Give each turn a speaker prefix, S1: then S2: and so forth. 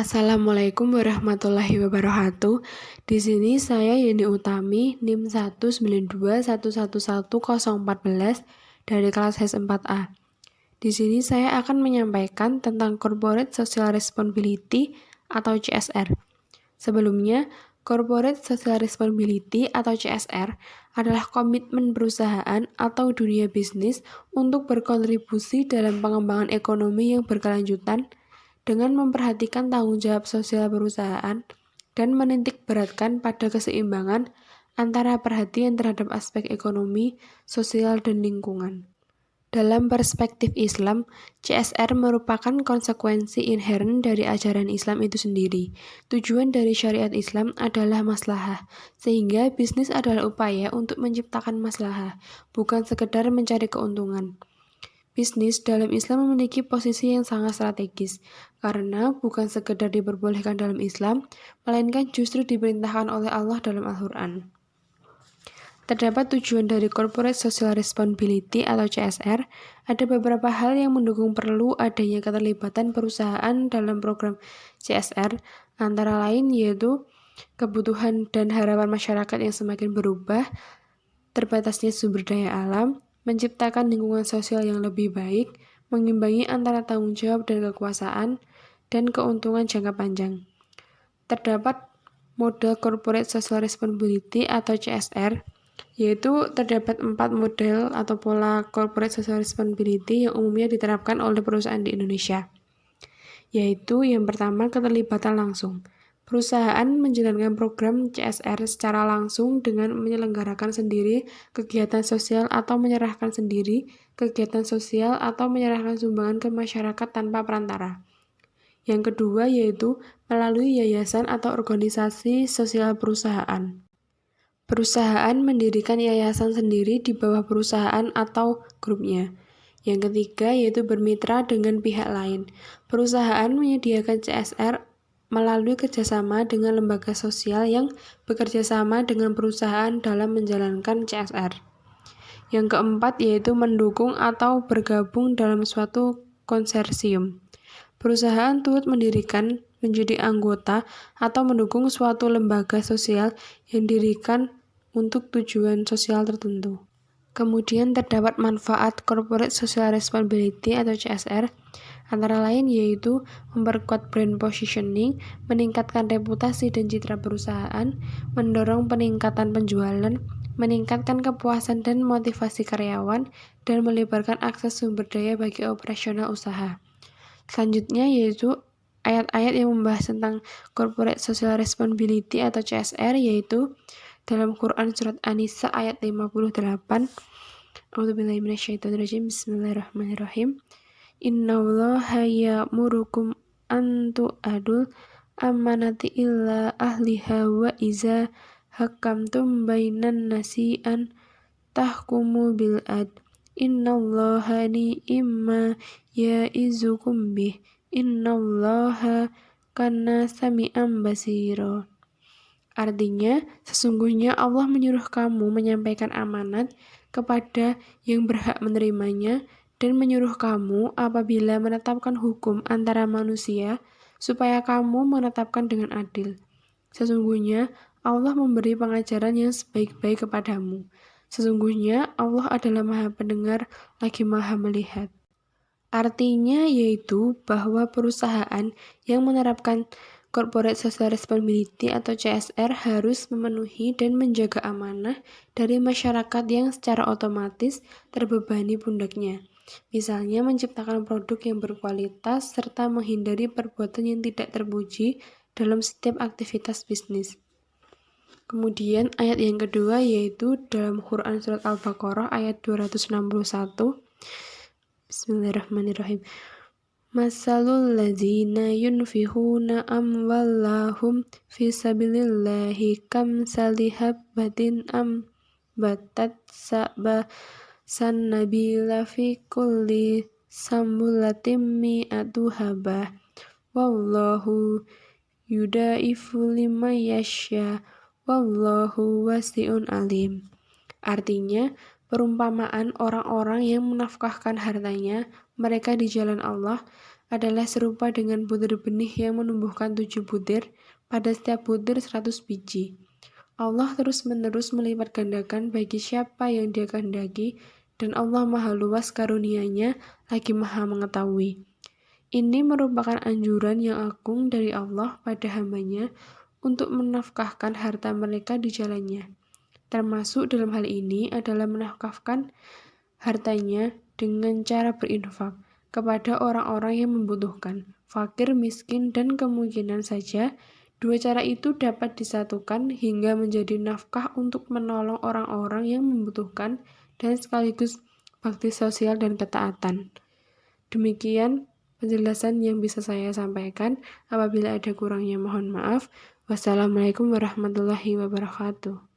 S1: Assalamualaikum warahmatullahi wabarakatuh. Di sini saya Yeni Utami, NIM 192111014 dari kelas HES 4A. Di sini saya akan menyampaikan tentang Corporate Social Responsibility atau CSR. Sebelumnya, Corporate Social Responsibility atau CSR adalah komitmen perusahaan atau dunia bisnis untuk berkontribusi dalam pengembangan ekonomi yang berkelanjutan dengan memperhatikan tanggung jawab sosial perusahaan dan menitik beratkan pada keseimbangan antara perhatian terhadap aspek ekonomi, sosial, dan lingkungan. Dalam perspektif Islam, CSR merupakan konsekuensi inheren dari ajaran Islam itu sendiri. Tujuan dari syariat Islam adalah maslahah, sehingga bisnis adalah upaya untuk menciptakan maslahah, bukan sekedar mencari keuntungan. Bisnis dalam Islam memiliki posisi yang sangat strategis, karena bukan sekedar diperbolehkan dalam Islam, melainkan justru diperintahkan oleh Allah dalam Al-Quran. Terdapat tujuan dari Corporate Social Responsibility atau CSR, ada beberapa hal yang mendukung perlu adanya keterlibatan perusahaan dalam program CSR, antara lain yaitu kebutuhan dan harapan masyarakat yang semakin berubah, terbatasnya sumber daya alam, menciptakan lingkungan sosial yang lebih baik, mengimbangi antara tanggung jawab dan kekuasaan, dan keuntungan jangka panjang. Terdapat model Corporate Social Responsibility atau CSR, yaitu terdapat 4 model atau pola Corporate Social Responsibility yang umumnya diterapkan oleh perusahaan di Indonesia. Yaitu yang pertama, keterlibatan langsung. Perusahaan menjalankan program CSR secara langsung dengan menyelenggarakan sendiri kegiatan sosial atau menyerahkan sumbangan ke masyarakat tanpa perantara. Yang kedua yaitu melalui yayasan atau organisasi sosial perusahaan. Perusahaan mendirikan yayasan sendiri di bawah perusahaan atau grupnya. Yang ketiga yaitu bermitra dengan pihak lain. Perusahaan menyediakan CSR melalui kerjasama dengan lembaga sosial yang bekerja sama dengan perusahaan dalam menjalankan CSR. Yang keempat yaitu mendukung atau bergabung dalam suatu konsorsium. Perusahaan turut mendirikan, menjadi anggota, atau mendukung suatu lembaga sosial yang didirikan untuk tujuan sosial tertentu. Kemudian terdapat manfaat Corporate Social Responsibility atau CSR, antara lain yaitu memperkuat brand positioning, meningkatkan reputasi dan citra perusahaan, mendorong peningkatan penjualan, meningkatkan kepuasan dan motivasi karyawan, dan melebarkan akses sumber daya bagi operasional usaha. Selanjutnya yaitu ayat-ayat yang membahas tentang Corporate Social Responsibility atau CSR, yaitu dalam Quran Surat An-Nisa ayat 58. A'udzubillahi minasyaitonirrajim. Bismillahirrahmanirrahim. Innallaha ya'murukum an tu'adul amanati illa ahliha wa iza hakamtum bainan nasi an tahkumu bil ad. Innallaha ni'imma ya'izukum bih. Innallaha kana sami'an basira. Artinya, sesungguhnya Allah menyuruh kamu menyampaikan amanat kepada yang berhak menerimanya dan menyuruh kamu apabila menetapkan hukum antara manusia supaya kamu menetapkan dengan adil. Sesungguhnya Allah memberi pengajaran yang sebaik-baik kepadamu. Sesungguhnya Allah adalah Maha Pendengar lagi Maha Melihat. Artinya yaitu bahwa perusahaan yang menerapkan Corporate Social Responsibility atau CSR harus memenuhi dan menjaga amanah dari masyarakat yang secara otomatis terbebani pundaknya. Misalnya menciptakan produk yang berkualitas serta menghindari perbuatan yang tidak terpuji dalam setiap aktivitas bisnis. Kemudian ayat yang kedua yaitu dalam Quran Surat Al-Baqarah ayat 261. Bismillahirrahmanirrahim. Masalul ladzina yunfihuna amwallahum fi sabilillahi kamsali habbatin ambatat sab'a sannabila fi kulli sambulatin mi'atu habbah wallahu yudaifu liman yasha wallahu wasi'un alim. Artinya, perumpamaan orang-orang yang menafkahkan hartanya mereka di jalan Allah adalah serupa dengan butir benih yang menumbuhkan 7 butir, pada setiap butir 100 biji. Allah terus-menerus melipat gandakan bagi siapa yang Dia kehendaki, dan Allah Maha Luas karunia-Nya, lagi Maha mengetahui. Ini merupakan anjuran yang agung dari Allah pada hamba-Nya untuk menafkahkan harta mereka di jalan-Nya. Termasuk dalam hal ini adalah menafkahkan hartanya dengan cara berinfak kepada orang-orang yang membutuhkan, fakir, miskin, dan kemungkinan saja dua cara itu dapat disatukan hingga menjadi nafkah untuk menolong orang-orang yang membutuhkan dan sekaligus bakti sosial dan ketaatan. Demikian penjelasan yang bisa saya sampaikan. Apabila ada kurangnya mohon maaf. Wassalamualaikum warahmatullahi wabarakatuh.